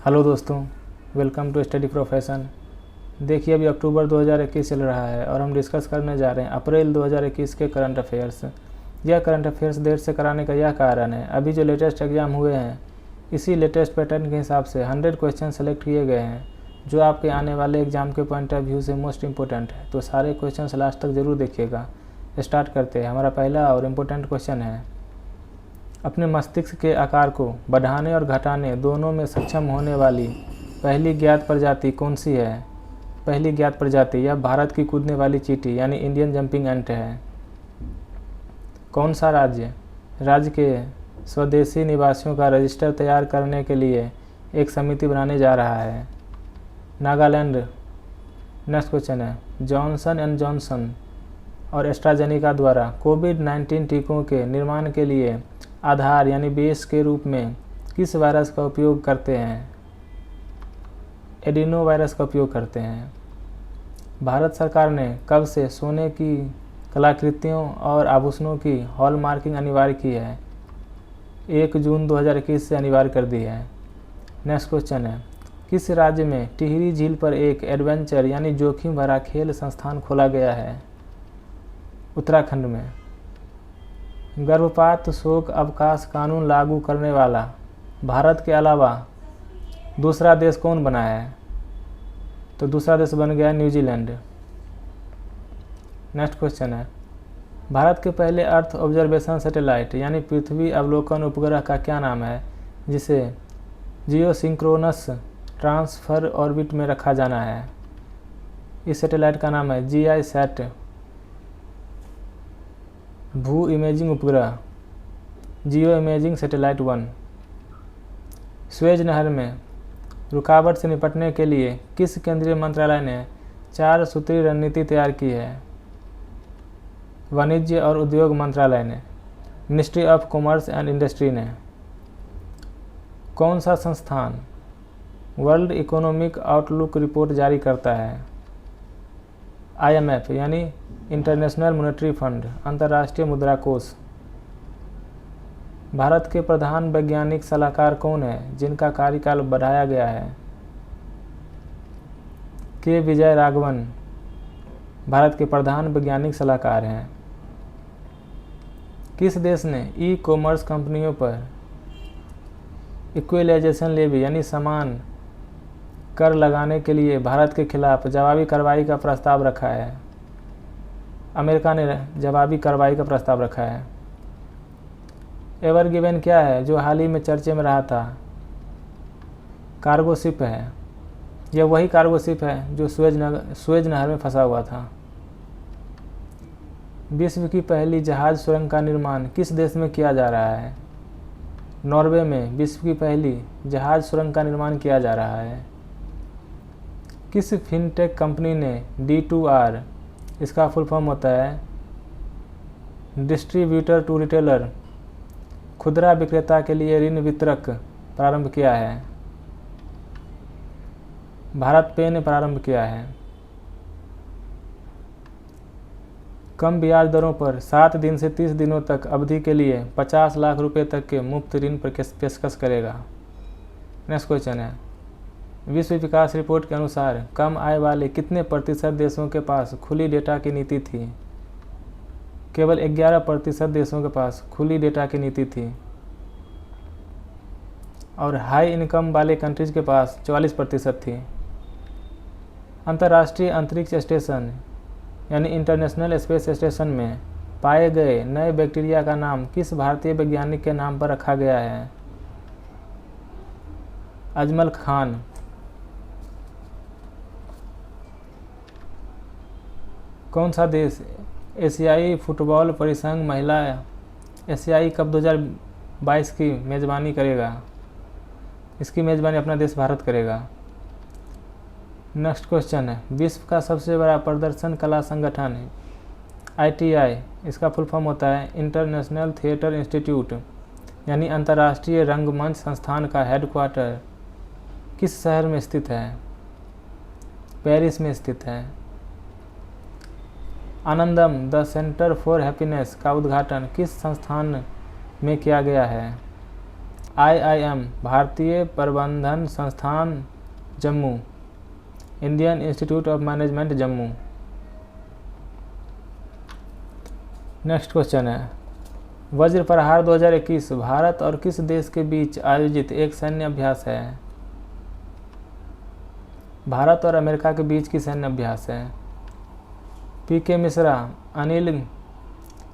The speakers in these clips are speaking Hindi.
हेलो दोस्तों, वेलकम टू स्टडी प्रोफेशन। देखिए, अभी अक्टूबर 2021 चल रहा है और हम डिस्कस करने जा रहे हैं अप्रैल 2021 के करंट अफेयर्स। यह करंट अफेयर्स देर से कराने का यह कारण है, अभी जो लेटेस्ट एग्ज़ाम हुए हैं इसी लेटेस्ट पैटर्न के हिसाब से 100 क्वेश्चन सेलेक्ट किए गए हैं जो आपके आने वाले एग्ज़ाम के पॉइंट ऑफ व्यू से मोस्ट इंपॉर्टेंट है। तो सारे क्वेश्चन लास्ट तक ज़रूर देखिएगा। स्टार्ट करते हैं। हमारा पहला और इम्पोर्टेंट क्वेश्चन है, अपने मस्तिष्क के आकार को बढ़ाने और घटाने दोनों में सक्षम होने वाली पहली ज्ञात प्रजाति कौन सी है? पहली ज्ञात प्रजाति यह भारत की कूदने वाली चींटी यानी इंडियन जंपिंग एंट है। कौन सा राज्य के स्वदेशी निवासियों का रजिस्टर तैयार करने के लिए एक समिति बनाने जा रहा है? नागालैंड। नेक्स्ट क्वेश्चन है, जॉनसन एंड जॉनसन और एस्ट्राजेनेका द्वारा कोविड-19 टीकों के निर्माण के लिए आधार यानी बेस के रूप में किस वायरस का उपयोग करते हैं? एडिनो वायरस का उपयोग करते हैं। भारत सरकार ने कब से सोने की कलाकृतियों और आभूषणों की हॉलमार्किंग अनिवार्य की है? 1 जून 2021 से अनिवार्य कर दी है। नेक्स्ट क्वेश्चन है, किस राज्य में टिहरी झील पर एक एडवेंचर यानी जोखिम भरा खेल संस्थान खोला गया है? उत्तराखंड में। गर्भपात शोक अवकाश कानून लागू करने वाला भारत के अलावा दूसरा देश कौन बना है? तो दूसरा देश बन गया न्यूजीलैंड। नेक्स्ट क्वेश्चन है, भारत के पहले अर्थ ऑब्जर्वेशन सैटेलाइट यानी पृथ्वी अवलोकन उपग्रह का क्या नाम है जिसे जियोसिंक्रोनस ट्रांसफर ऑर्बिट में रखा जाना है? इस सैटेलाइट का नाम है GISAT भू इमेजिंग उपग्रह, जियो इमेजिंग सैटेलाइट 1। स्वेज नहर में रुकावट से निपटने के लिए किस केंद्रीय मंत्रालय ने 4 सूत्री रणनीति तैयार की है? वाणिज्य और उद्योग मंत्रालय ने, ministry of commerce and industry ने। कौन सा संस्थान वर्ल्ड इकोनॉमिक आउटलुक रिपोर्ट जारी करता है? IMF यानी इंटरनेशनल मॉनेटरी फंड, अंतर्राष्ट्रीय मुद्रा कोष। भारत के प्रधान वैज्ञानिक सलाहकार कौन है जिनका कार्यकाल बढ़ाया गया है? के विजय राघवन भारत के प्रधान वैज्ञानिक सलाहकार हैं। किस देश ने ई कॉमर्स कंपनियों पर इक्विलाइजेशन लेवी यानी समान कर लगाने के लिए भारत के खिलाफ जवाबी कार्रवाई का प्रस्ताव रखा है? अमेरिका ने जवाबी कार्रवाई का प्रस्ताव रखा है। एवर गिवन क्या है जो हाल ही में चर्चे में रहा था? कार्गो शिप है। यह वही कार्गो शिप है जो सुएज नहर में फंसा हुआ था। विश्व की पहली जहाज सुरंग का निर्माण किस देश में किया जा रहा है? नॉर्वे में विश्व की पहली जहाज सुरंग का निर्माण किया जा रहा है। किस फिनटेक कंपनी ने D2R, इसका फुल फॉर्म होता है डिस्ट्रीब्यूटर टू रिटेलर, खुदरा विक्रेता के लिए ऋण वितरक प्रारंभ किया है? भारत पे ने प्रारंभ किया है। कम ब्याज दरों पर 7 दिन से 30 दिनों तक अवधि के लिए 50 लाख रुपए तक के मुफ्त ऋण पेशकश करेगा। नेक्स्ट क्वेश्चन है, विश्व विकास रिपोर्ट के अनुसार कम आय वाले कितने प्रतिशत देशों के पास खुली डेटा की नीति थी? केवल 11% देशों के पास खुली डेटा की नीति थी और हाई इनकम वाले कंट्रीज के पास 44% थी। अंतर्राष्ट्रीय अंतरिक्ष स्टेशन यानी इंटरनेशनल स्पेस स्टेशन में पाए गए नए बैक्टीरिया का नाम किस भारतीय वैज्ञानिक के नाम पर रखा गया है? अजमल खान। कौन सा देश एशियाई फुटबॉल परिसंघ महिला एशियाई कप 2022 की मेज़बानी करेगा? इसकी मेज़बानी अपना देश भारत करेगा। नेक्स्ट क्वेश्चन है, विश्व का सबसे बड़ा प्रदर्शन कला संगठन ITI, इसका फुल फॉर्म होता है इंटरनेशनल थिएटर इंस्टीट्यूट यानी अंतर्राष्ट्रीय रंगमंच संस्थान का हेडक्वार्टर किस शहर में स्थित है? पेरिस में स्थित है। आनंदम द सेंटर फॉर हैप्पीनेस का उद्घाटन किस संस्थान में किया गया है? IIM भारतीय प्रबंधन संस्थान Jammu, Indian institute of management Jammu. Next question है, वज्र प्रहार 2021 भारत और किस देश के बीच आयोजित एक सैन्य अभ्यास है? भारत और अमेरिका के बीच की सैन्य अभ्यास है। PK मिश्रा, अनिल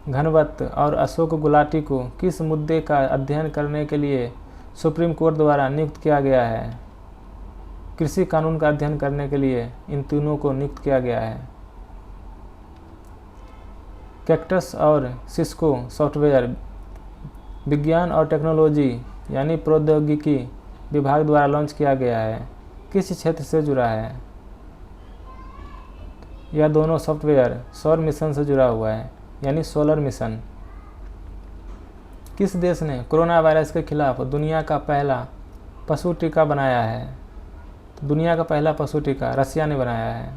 घनवत और अशोक गुलाटी को किस मुद्दे का अध्ययन करने के लिए सुप्रीम कोर्ट द्वारा नियुक्त किया गया है? कृषि कानून का अध्ययन करने के लिए इन तीनों को नियुक्त किया गया है। कैक्टस और सिस्को सॉफ्टवेयर विज्ञान और टेक्नोलॉजी यानी प्रौद्योगिकी विभाग द्वारा लॉन्च किया गया है, किस क्षेत्र से जुड़ा है? यह दोनों सॉफ्टवेयर सौर मिशन से जुड़ा हुआ है यानी सोलर मिशन। किस देश ने कोरोना वायरस के खिलाफ दुनिया का पहला पशु टीका बनाया है? तो दुनिया का पहला पशु टीका रसिया ने बनाया है।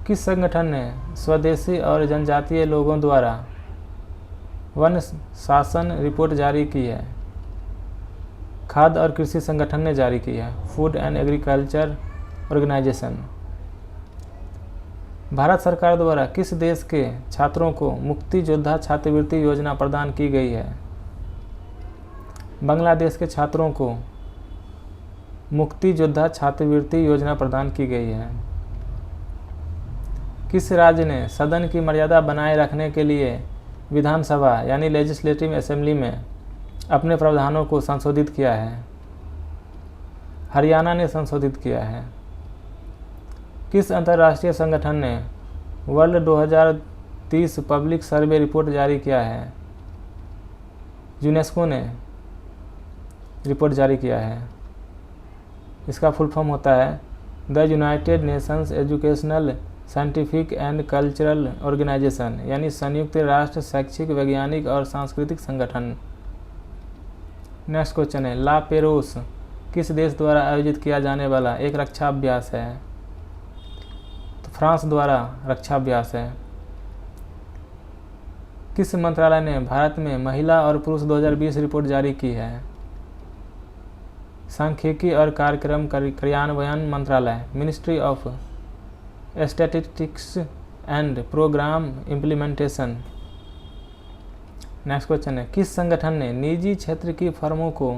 किस संगठन ने स्वदेशी और जनजातीय लोगों द्वारा वन शासन रिपोर्ट जारी की है? खाद्य और कृषि संगठन ने जारी की है, Food and Agriculture Organization. Bharat सरकार द्वारा किस देश के छात्रों को मुक्ति योद्धा छात्रवृत्ति योजना प्रदान की गई है? बांग्लादेश के छात्रों को मुक्ति योद्धा छात्रवृत्ति योजना प्रदान की गई है। किस राज्य ने सदन की मर्यादा बनाए रखने के लिए विधानसभा यानी लेजिस्लेटिव असेंबली में अपने प्रावधानों को संशोधित किया है? हरियाणा ने संशोधित किया है। किस अंतर्राष्ट्रीय संगठन ने वर्ल्ड 2030 पब्लिक सर्वे रिपोर्ट जारी किया है? यूनेस्को ने रिपोर्ट जारी किया है। इसका फुल फॉर्म होता है the United Nations Educational Scientific and Cultural Organization यानी संयुक्त राष्ट्र शैक्षिक वैज्ञानिक और सांस्कृतिक संगठन। नेक्स्ट क्वेश्चन है, ला पेरोस किस देश द्वारा आयोजित किया जाने वाला एक रक्षा अभ्यास है? तो फ्रांस द्वारा रक्षा अभ्यास है। किस मंत्रालय ने भारत में महिला और पुरुष 2020 रिपोर्ट जारी की है? सांख्यिकी और कार्यक्रम क्रियान्वयन मंत्रालय, ministry of statistics and programme implementation. Next question है, किस संगठन ने निजी क्षेत्र की फर्मों को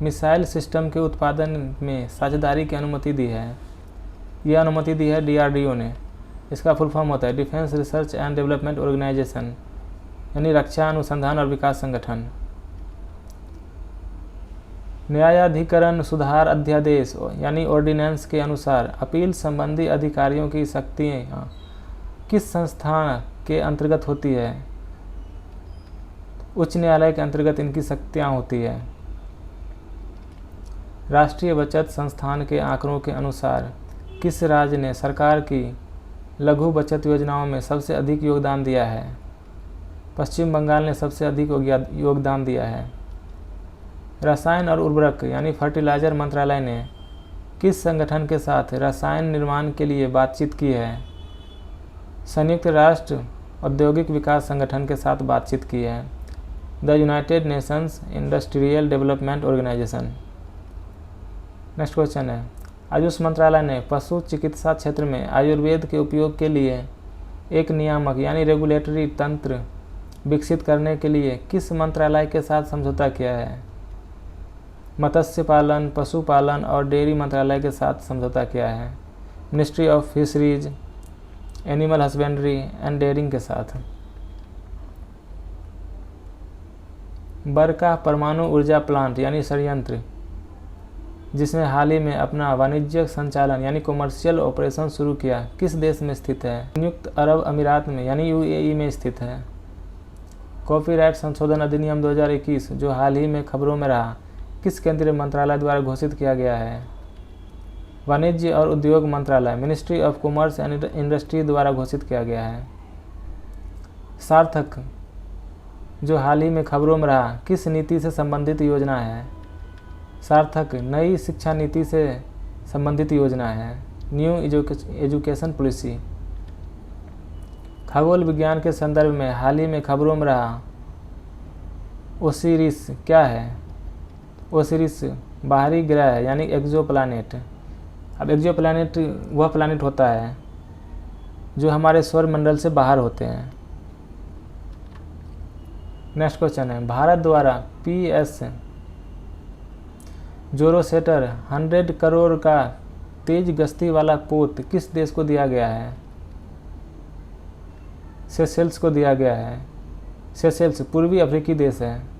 मिसाइल सिस्टम के उत्पादन में साझेदारी की अनुमति दी है? यह अनुमति दी है DRDO ने। इसका फुल फॉर्म होता है defence research and development organisation यानी रक्षा अनुसंधान और विकास संगठन। न्यायाधिकरण सुधार अध्यादेश यानी ऑर्डिनेंस के अनुसार अपील संबंधी अधिकारियों की शक्तियाँ किस संस्थान के अंतर्गत होती है? उच्च न्यायालय के अंतर्गत इनकी शक्तियाँ होती है। राष्ट्रीय बचत संस्थान के आंकड़ों के अनुसार किस राज्य ने सरकार की लघु बचत योजनाओं में सबसे अधिक योगदान दिया है? पश्चिम बंगाल ने सबसे अधिक योगदान दिया है। रसायन और उर्वरक यानी फर्टिलाइजर मंत्रालय ने किस संगठन के साथ रसायन निर्माण के लिए बातचीत की है? संयुक्त राष्ट्र औद्योगिक विकास संगठन के साथ बातचीत की है, the United Nations industrial development organisation. Next question है, आयुष मंत्रालय ने पशु चिकित्सा क्षेत्र में आयुर्वेद के उपयोग के लिए एक नियामक यानी रेगुलेटरी तंत्र विकसित करने के लिए किस मंत्रालय के साथ समझौता किया है? मत्स्य पालन, पशुपालन और डेयरी मंत्रालय के साथ समझौता किया है, ministry of fisheries, animal husbandry and dairying के साथ। बरका परमाणु ऊर्जा प्लांट यानी संयंत्र जिसने हाल ही में अपना वाणिज्यिक संचालन यानी कॉमर्शियल ऑपरेशन शुरू किया, किस देश में स्थित है? संयुक्त अरब अमीरात में यानी UAE में स्थित है। कॉपीराइट संशोधन अधिनियम 2021 जो हाल ही में खबरों में रहा, किस केंद्रीय मंत्रालय द्वारा घोषित किया गया है? वाणिज्य और उद्योग मंत्रालय, ministry of commerce and industry द्वारा घोषित किया गया है। सार्थक जो हाल ही में खबरों में रहा, किस नीति से संबंधित योजना है? सार्थक नई शिक्षा नीति से संबंधित योजना है, न्यू एजुकेशन पॉलिसी। खगोल विज्ञान के संदर्भ में हाल ही में खबरों में रहा ओसिरिस क्या है? ओसिरिस बाहरी ग्रह है यानी एक्सोप्लैनेट। अब एक्सोप्लैनेट वह प्लैनेट होता है जो हमारे सौरमंडल से बाहर होते हैं। नेक्स्ट क्वेश्चन है, भारत द्वारा PS जोरोसेटर 100 करोड़ का तेज गश्ती वाला पोत किस देश को दिया गया है? सेशेल्स को दिया गया है। सेशेल्स पूर्वी अफ्रीकी देश है।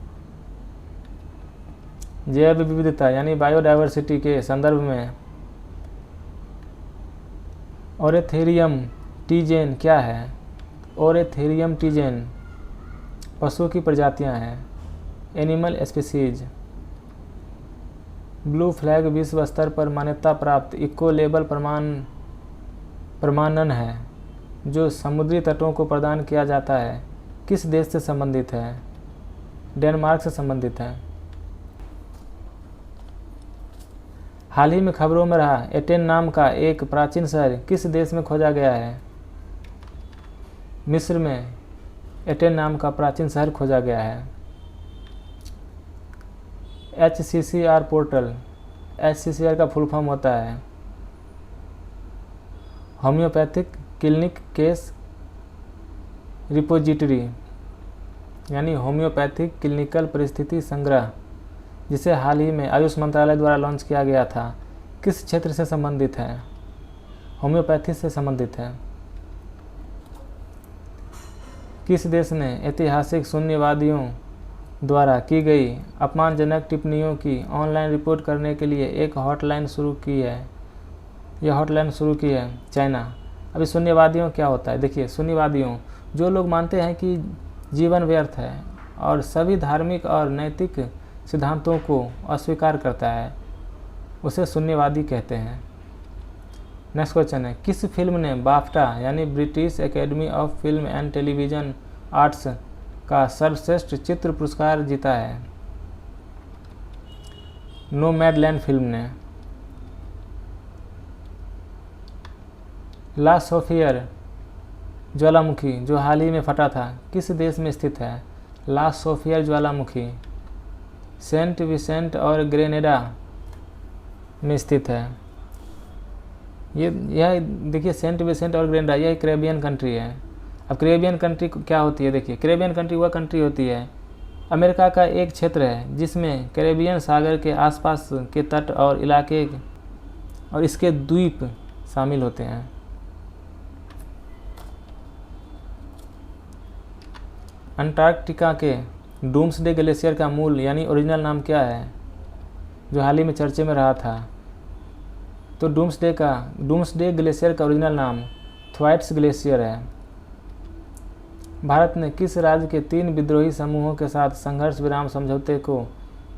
जैव विविधता यानी बायोडायवर्सिटी के संदर्भ में ओरेथेरियम टीजेन क्या है? ओरेथेरियम टीजेन पशुओं की प्रजातियां हैं, एनिमल स्पीसीज। ब्लू फ्लैग विश्व स्तर पर मान्यता प्राप्त इको लेबल प्रमाणन है जो समुद्री तटों को प्रदान किया जाता है, किस देश से संबंधित है? डेनमार्क से संबंधित है। हाल ही में खबरों में रहा एटेन नाम का एक प्राचीन शहर किस देश में खोजा गया है? मिस्र में एटेन नाम का प्राचीन शहर खोजा गया है। HCCR पोर्टल, HCCR का फुल फॉर्म होता है होम्योपैथिक क्लिनिक केस रिपोजिटरी यानी होम्योपैथिक क्लिनिकल परिस्थिति संग्रह, जिसे हाल ही में आयुष मंत्रालय द्वारा लॉन्च किया गया था, किस क्षेत्र से संबंधित है? होम्योपैथी से संबंधित है। किस देश ने ऐतिहासिक शून्यवादियों द्वारा की गई अपमानजनक टिप्पणियों की ऑनलाइन रिपोर्ट करने के लिए एक हॉटलाइन शुरू की है? यह हॉटलाइन शुरू की है चाइना। अभी शून्यवादियों क्या होता है? देखिए, शून्यवादियों जो लोग मानते हैं कि जीवन व्यर्थ है और सभी धार्मिक और नैतिक सिद्धांतों को अस्वीकार करता है, उसे शून्यवादी कहते हैं। नेक्स्ट क्वेश्चन है, किस फिल्म ने बाफ्टा यानी British academy of film and television arts का सर्वश्रेष्ठ चित्र पुरस्कार जीता है? नोमैडलैंड फिल्म ने। ला सोफियर ज्वालामुखी जो हाल ही में फटा था, किस देश में स्थित है? ला सोफियर ज्वालामुखी सेंट विसेंट और ग्रेनेडा में स्थित है। यह देखिए, सेंट विसेंट और ग्रेनेडा यह कैरेबियन कंट्री है। अब कैरेबियन कंट्री क्या होती है? देखिए, कैरेबियन कंट्री वह कंट्री होती है अमेरिका का एक क्षेत्र है जिसमें कैरेबियन सागर के आसपास के तट और इलाके और इसके द्वीप शामिल होते हैं। अंटार्कटिका के डूम्सडे ग्लेशियर का मूल यानी ओरिजिनल नाम क्या है, जो हाल ही में चर्चे में रहा था? तो डूम्सडे ग्लेशियर का ओरिजिनल नाम थ्वाइट्स ग्लेशियर है। भारत ने किस राज्य के 3 विद्रोही समूहों के साथ संघर्ष विराम समझौते को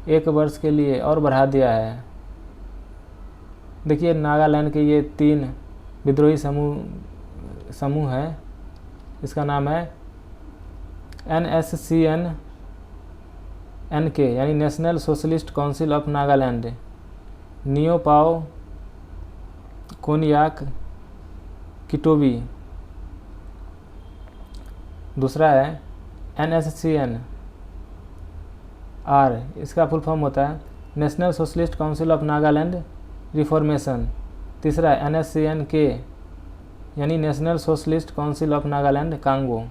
1 वर्ष के लिए और बढ़ा दिया है? देखिए, नागालैंड के ये 3 विद्रोही समूह हैं। इसका नाम है NSCN-K यानी national socialist council of Nagaland, Neopao Konyak Kitovi. दूसरा है NSCN-R, इसका फुल फॉर्म होता है national socialist council of Nagaland reformation. तीसरा है NSCN-K यानी national socialist council of Nagaland Khango.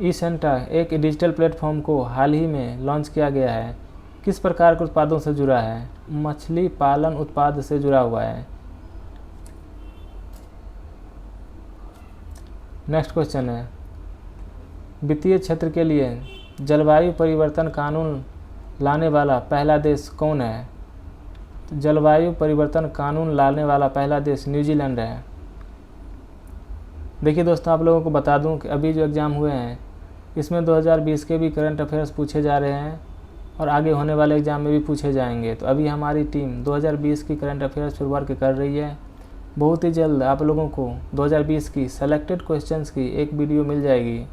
ESanta एक डिजिटल प्लेटफॉर्म को हाल ही में लॉन्च किया गया है, किस प्रकार के उत्पादों से जुड़ा है? मछली पालन उत्पाद से जुड़ा हुआ है। नेक्स्ट क्वेश्चन है, वित्तीय क्षेत्र के लिए जलवायु परिवर्तन कानून लाने वाला पहला देश कौन है? तो जलवायु परिवर्तन कानून लाने वाला पहला देश न्यूजीलैंड है। देखिए दोस्तों, आप लोगों को बता दूं कि अभी जो एग्ज़ाम हुए हैं इसमें 2020 के भी करंट अफेयर्स पूछे जा रहे हैं और आगे होने वाले एग्ज़ाम में भी पूछे जाएंगे। तो अभी हमारी टीम 2020 की करंट अफेयर्स पर वर्क कर रही है। बहुत ही जल्द आप लोगों को 2020 की सेलेक्टेड क्वेश्चंस की एक वीडियो मिल जाएगी।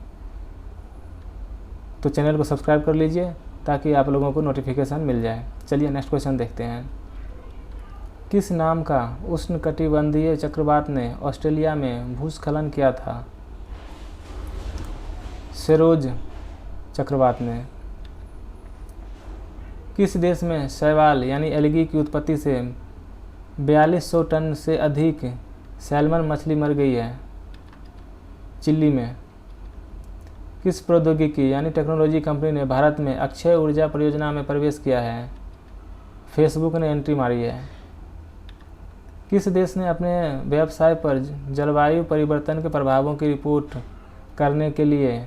तो चैनल को सब्सक्राइब कर लीजिए ताकि आप लोगों को नोटिफिकेशन मिल जाए। चलिए नेक्स्ट क्वेश्चन देखते हैं। किस नाम का उष्णकटिबंधीय चक्रवात ने ऑस्ट्रेलिया में भूस्खलन किया था? सेरोज चक्रवात ने। किस देश में शैवाल यानी एल्गी की उत्पत्ति से 4200 टन से अधिक सैल्मन मछली मर गई है? चिली में। किस प्रौद्योगिकी यानी टेक्नोलॉजी कंपनी ने भारत में अक्षय ऊर्जा परियोजना में प्रवेश किया है? फेसबुक ने एंट्री मारी है। किस देश ने अपने व्यवसाय पर जलवायु परिवर्तन के प्रभावों की रिपोर्ट करने के लिए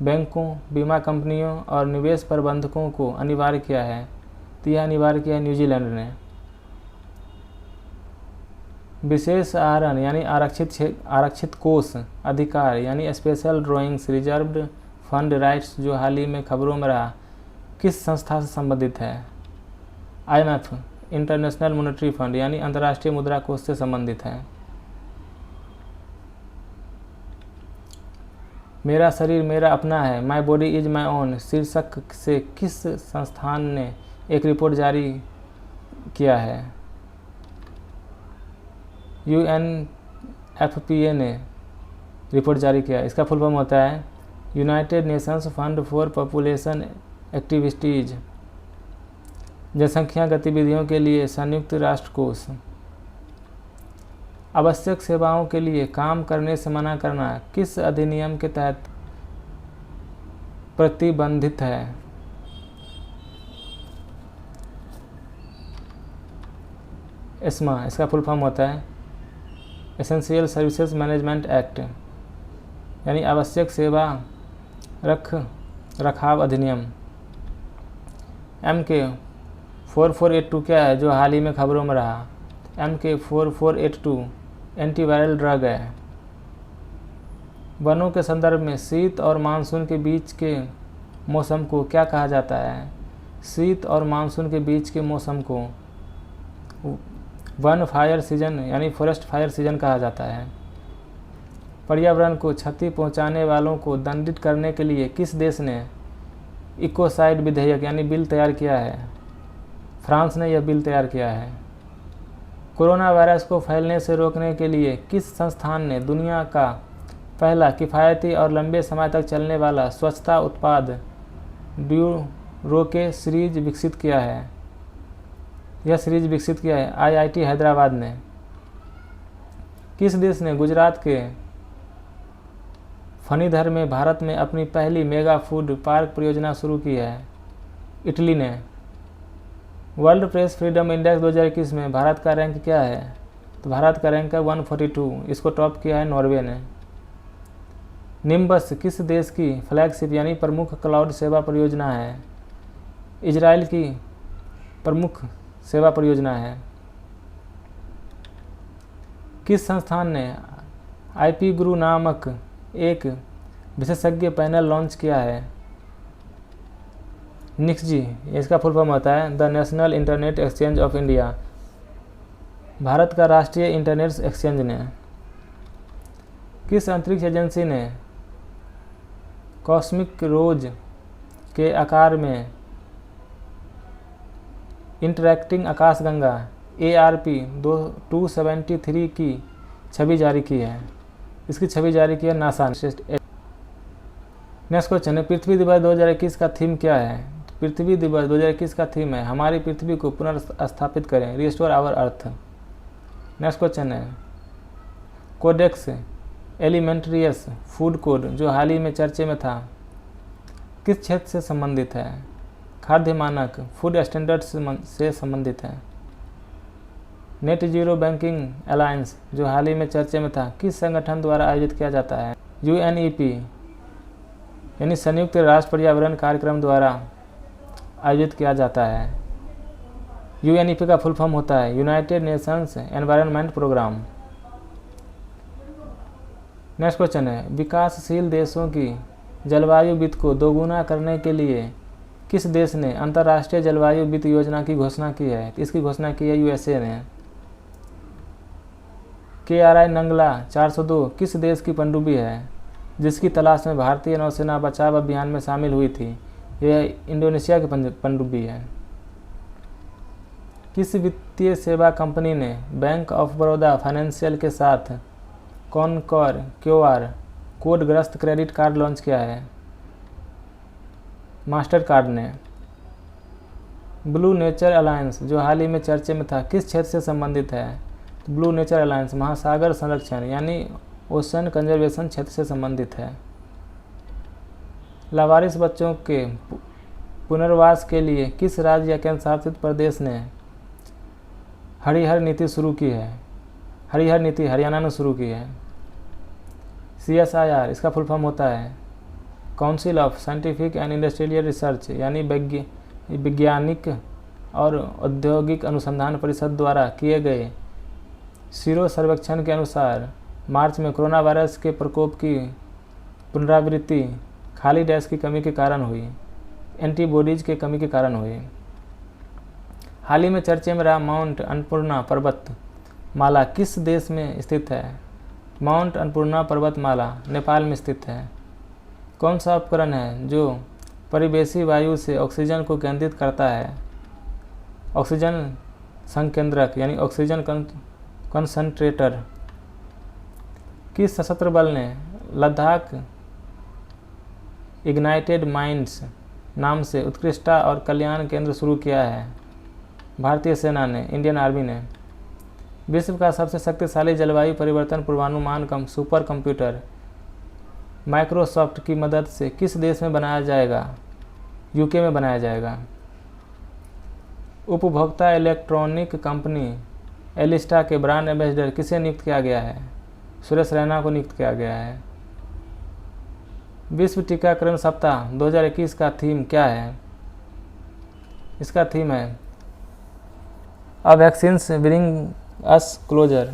बैंकों, बीमा कंपनियों और निवेश प्रबंधकों को अनिवार्य किया है? तो यह अनिवार्य किया है न्यूजीलैंड ने। विशेष आहरण यानी आरक्षित कोष अधिकार यानी special drawings reserved fund rights जो हाल ही में खबरों में रहा, किस संस्था से संबंधित है? IMF इंटरनेशनल मॉनेटरी फंड यानी अंतर्राष्ट्रीय मुद्रा कोष से संबंधित है। मेरा शरीर मेरा अपना है, my body is my own शीर्षक से किस संस्थान ने एक रिपोर्ट जारी किया है? UNFPA ने रिपोर्ट जारी किया। इसका फुल फॉर्म होता है United Nations fund for population activities, जनसंख्या गतिविधियों के लिए संयुक्त राष्ट्र कोष। आवश्यक सेवाओं के लिए काम करने से मना करना किस अधिनियम के तहत प्रतिबंधित है? एस्मा। इसका फुल फॉर्म होता है एसेंशियल सर्विसेज मैनेजमेंट एक्ट यानी आवश्यक सेवा रखाव अधिनियम। MK 4482 क्या है जो हाल ही में खबरों में रहा? MK 4482 एंटीवायरल ड्रग है। वनों के संदर्भ में शीत और मानसून के बीच के मौसम को क्या कहा जाता है? शीत और मानसून के बीच के मौसम को वन फायर सीजन यानी फॉरेस्ट फायर सीजन कहा जाता है। पर्यावरण को क्षति पहुंचाने वालों को दंडित करने के लिए किस देश ने इकोसाइड विधेयक यानी बिल तैयार किया है? फ्रांस ने यह बिल तैयार किया है। कोरोना वायरस को फैलने से रोकने के लिए किस संस्थान ने दुनिया का पहला किफ़ायती और लंबे समय तक चलने वाला स्वच्छता उत्पाद ड्यूरोके सीरीज विकसित किया है? यह सीरीज विकसित किया है IIT हैदराबाद ने। किस देश ने गुजरात के फणीधर में भारत में अपनी पहली मेगा फूड पार्क परियोजना शुरू की है? इटली ने। वर्ल्ड प्रेस फ्रीडम इंडेक्स 2021 में भारत का रैंक क्या है? तो भारत का रैंक है 142। इसको टॉप किया है नॉर्वे ने। निम्बस किस देश की फ्लैगशिप यानी प्रमुख क्लाउड सेवा परियोजना है? इजराइल की प्रमुख सेवा परियोजना है। किस संस्थान ने IP गुरु नामक एक विशेषज्ञ पैनल लॉन्च किया है? निक्सजी। इसका फुल फॉर्म होता है the national internet exchange of India, Bharat का राष्ट्रीय इंटरनेट एक्सचेंज ने। किस अंतरिक्ष एजेंसी ने कॉस्मिक रोज के आकार में इंटरैक्टिंग आकाशगंगा ARP 273 की छवि जारी की है? इसकी छवि जारी की है नासा ने। नेक्स्ट क्वेश्चन है पृथ्वी दिवस 2021 का थीम क्या है? पृथ्वी दिवस 2021 का थीम है हमारी पृथ्वी को पुनर्स्थापित करें, restore our earth. Next question है कोडेक्स एलिमेंट्रियस फूड कोड जो हाल ही में चर्चे में था किस क्षेत्र से संबंधित है? खाद्य मानक फूड स्टैंडर्ड्स से संबंधित है। नेट जीरो बैंकिंग अलायंस जो हाल ही में चर्चे में था किस संगठन द्वारा आयोजित किया जाता है? UNEP यानी संयुक्त राष्ट्र पर्यावरण कार्यक्रम द्वारा आयोजित किया जाता है। UNEP का फुल फॉर्म होता है United Nations environment programme. Next question है विकासशील देशों की जलवायु वित्त को दोगुना करने के लिए किस देश ने अंतर्राष्ट्रीय जलवायु वित्त योजना की घोषणा की है? इसकी घोषणा की है USA ने। KRI नंगला 402 किस देश की पनडुब्बी है जिसकी तलाश में भारतीय नौसेना बचाव अभियान में शामिल हुई थी? यह इंडोनेशिया की पनडुब्बी है। किस वित्तीय सेवा कंपनी ने बैंक ऑफ बड़ौदा फाइनेंशियल के साथ कॉनकॉर QR कोड ग्रस्त क्रेडिट कार्ड लॉन्च किया है? मास्टर कार्ड ने। ब्लू नेचर अलायंस जो हाल ही में चर्चे में था किस क्षेत्र से संबंधित है? तो ब्लू नेचर अलायंस महासागर संरक्षण यानी ओशन कंजर्वेशन क्षेत्र से संबंधित है। लावारिस बच्चों के पुनर्वास के लिए किस राज्य या केंद्र शासित प्रदेश ने हरिहर नीति शुरू की है? हरिहर नीति हरियाणा ने शुरू की है। CSIR इसका फुल फॉर्म होता है council of scientific and industrial research यानी वैज्ञानिक और औद्योगिक अनुसंधान परिषद द्वारा किए गए सीरो सर्वेक्षण के अनुसार मार्च में कोरोना वायरस के प्रकोप की पुनरावृत्ति खाली डैश की कमी के कारण हुई, एंटीबॉडीज के कमी के कारण हुई। हाल ही में चर्चे में रहा माउंट अन्नपूर्णा पर्वत माला किस देश में स्थित है? माउंट अन्नपूर्णा पर्वतमाला नेपाल में स्थित है। कौन सा उपकरण है जो परिवेशी वायु से ऑक्सीजन को केंद्रित करता है? ऑक्सीजन संकेंद्रक यानी ऑक्सीजन कंसंट्रेटर। किस सशस्त्र बल ने लद्दाख इग्नाइटेड माइंड्स नाम से उत्कृष्टता और कल्याण केंद्र शुरू किया है? भारतीय सेना ने, इंडियन आर्मी ने। विश्व का सबसे शक्तिशाली जलवायु परिवर्तन पूर्वानुमान सुपर कंप्यूटर माइक्रोसॉफ्ट की मदद से किस देश में बनाया जाएगा? यूके में बनाया जाएगा। उपभोक्ता इलेक्ट्रॉनिक कंपनी एलिस्टा के ब्रांड एम्बेसडर किसे नियुक्त किया गया है? सुरेश रैना को नियुक्त किया गया है। विश्व टीकाकरण सप्ताह 2021 का थीम क्या है? इसका थीम है अ वैक्सीन्स ब्रिंग अस क्लोजर।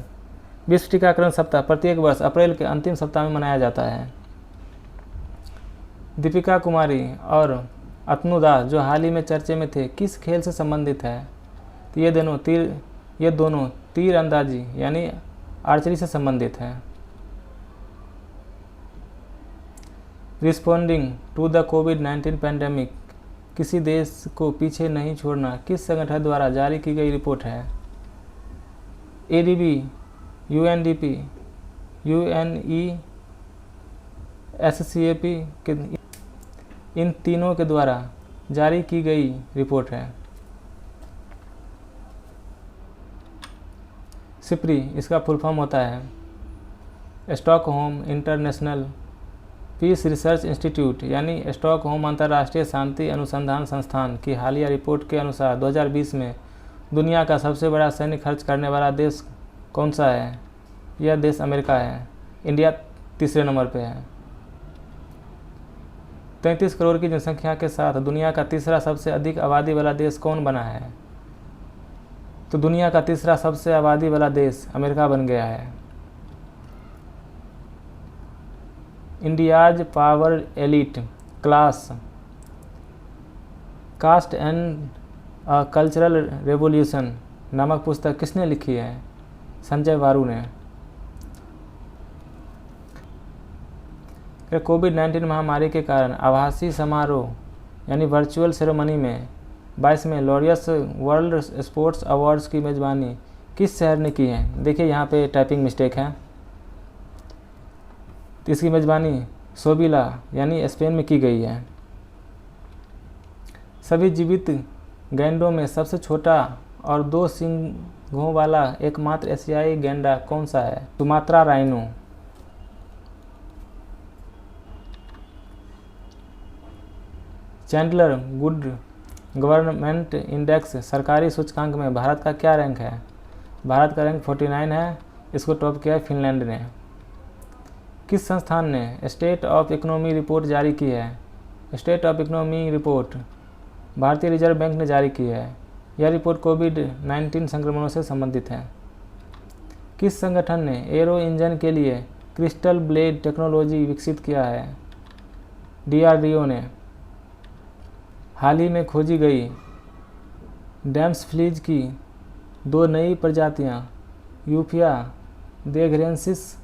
विश्व टीकाकरण सप्ताह प्रत्येक वर्ष अप्रैल के अंतिम सप्ताह में मनाया जाता है। दीपिका कुमारी और अतनु दास जो हाल ही में चर्चे में थे किस खेल से संबंधित है? तो ये दोनों तीर अंदाजी यानी आर्चरी से संबंधित हैं। रिस्पॉन्डिंग टू द कोविड-19 पैंडेमिक किसी देश को पीछे नहीं छोड़ना किस संगठन द्वारा जारी की गई रिपोर्ट है? ADB, UNDP, UNESCAP के इन तीनों के द्वारा जारी की गई रिपोर्ट है। सिप्री इसका फुल फॉर्म होता है Stockholm international peace research institute यानी स्टॉकहोम अंतर्राष्ट्रीय शांति अनुसंधान संस्थान की हालिया रिपोर्ट के अनुसार 2020 में दुनिया का सबसे बड़ा सैन्य खर्च करने वाला देश कौन सा है? यह देश अमेरिका है। इंडिया तीसरे नंबर पे है। 33 करोड़ की जनसंख्या के साथ दुनिया का तीसरा सबसे अधिक आबादी वाला देश कौन बना है? तो दुनिया का तीसरा सबसे आबादी वाला देश अमेरिका बन गया है। India's power elite class cast and cultural revolution नामक पुस्तक किसने लिखी है? संजय वारू ने। कोविड-19 महामारी के कारण आभासी समारोह यानी वर्चुअल सेरेमनी में 22वें लॉरियस वर्ल्ड स्पोर्ट्स अवार्ड्स की मेज़बानी किस शहर ने की है? देखिए यहाँ पे टाइपिंग मिस्टेक है। तो इसकी मेज़बानी सोबिला यानी स्पेन में की गई है। सभी जीवित गैंडों में सबसे छोटा और 2 सींगों वाला एकमात्र एशियाई गैंडा कौन सा है? Sumatra rhino. Chandler good government index सरकारी सूचकांक में भारत का क्या रैंक है? भारत का रैंक 49 है। इसको टॉप किया है फिनलैंड ने। किस संस्थान ने स्टेट ऑफ इकोनॉमी रिपोर्ट जारी की है? स्टेट ऑफ इकोनॉमी रिपोर्ट भारतीय रिजर्व बैंक ने जारी की है। यह रिपोर्ट कोविड-19 संक्रमणों से संबंधित है। किस संगठन ने एरो इंजन के लिए क्रिस्टल ब्लेड टेक्नोलॉजी विकसित किया है? DRDO ने। हाल ही में खोजी गई डैम्सफ्लीज की 2 नई प्रजातियां यूफिया देघरेंसिस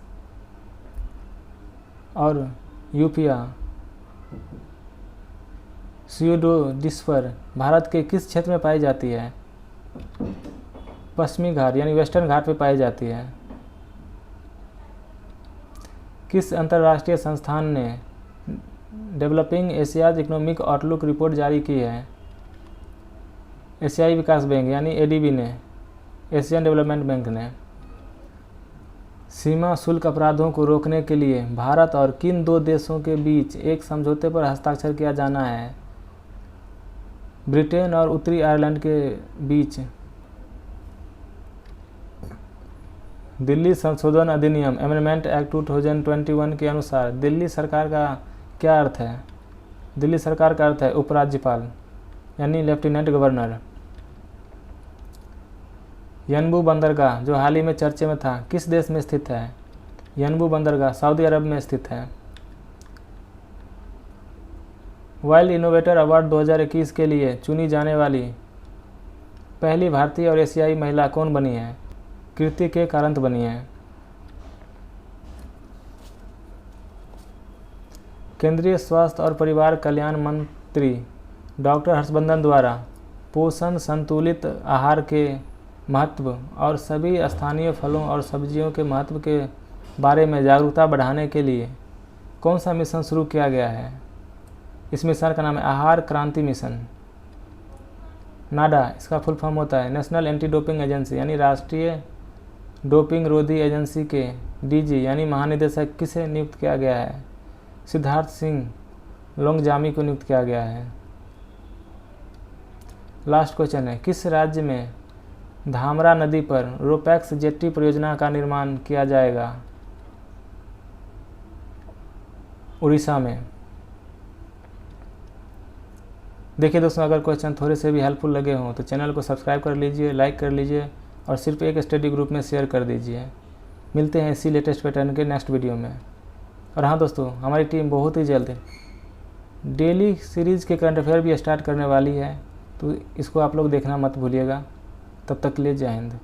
और यूफिया स्यूडोडिस्पर भारत के किस क्षेत्र में पाई जाती है? पश्चिमी घाट यानी वेस्टर्न घाट पे पाई जाती है। किस अंतर्राष्ट्रीय संस्थान ने developing Asia's economic outlook report जारी की है? एशियाई विकास बैंक यानी एडीबी ने, एशियन डेवलपमेंट बैंक ने। सीमा शुल्क अपराधों को रोकने के लिए भारत और किन दो देशों के बीच एक समझौते पर हस्ताक्षर किया जाना है? ब्रिटेन और उत्तरी आयरलैंड के बीच। दिल्ली संशोधन अधिनियम अमेंडमेंट एक्ट 2021 के अनुसार दिल्ली सरकार का क्या अर्थ है? दिल्ली सरकार का अर्थ है उपराज्यपाल यानी लेफ्टिनेंट गवर्नर। यनबू बंदरगाह जो हाल ही में चर्चे में था किस देश में स्थित है? यनबू बंदरगाह सऊदी अरब में स्थित है। वाइल्ड इनोवेटर अवार्ड 2021 के लिए चुनी जाने वाली पहली भारतीय और एशियाई महिला कौन बनी है? कीर्ति के कारंत बनी है। केंद्रीय स्वास्थ्य और परिवार कल्याण मंत्री डॉक्टर हर्षवर्धन द्वारा पोषण संतुलित आहार के महत्व और सभी स्थानीय फलों और सब्जियों के महत्व के बारे में जागरूकता बढ़ाने के लिए कौन सा मिशन शुरू किया गया है? इस मिशन का नाम है आहार क्रांति मिशन। नाडा इसका फुल फॉर्म होता है नेशनल एंटी डोपिंग एजेंसी यानी राष्ट्रीय डोपिंग रोधी एजेंसी के डीजी यानी महानिदेशक किसे नियुक्त किया गया है? सिद्धार्थ सिंह लोंगजामी को नियुक्त किया गया है। लास्ट क्वेश्चन है किस राज्य में धामरा नदी पर रोपैक्स जेट्टी परियोजना का निर्माण किया जाएगा? उड़ीसा में। देखिए दोस्तों, अगर क्वेश्चन थोड़े से भी हेल्पफुल लगे हों तो चैनल को सब्सक्राइब कर लीजिए, लाइक कर लीजिए और सिर्फ एक स्टडी ग्रुप में शेयर कर दीजिए। मिलते हैं इसी लेटेस्ट पैटर्न के नेक्स्ट वीडियो में। और हाँ दोस्तों, हमारी टीम बहुत ही जल्द डेली सीरीज़ के करंट अफेयर भी स्टार्ट करने वाली है, तो इसको आप लोग देखना मत भूलिएगा। तब तक के लिए जय हिंद।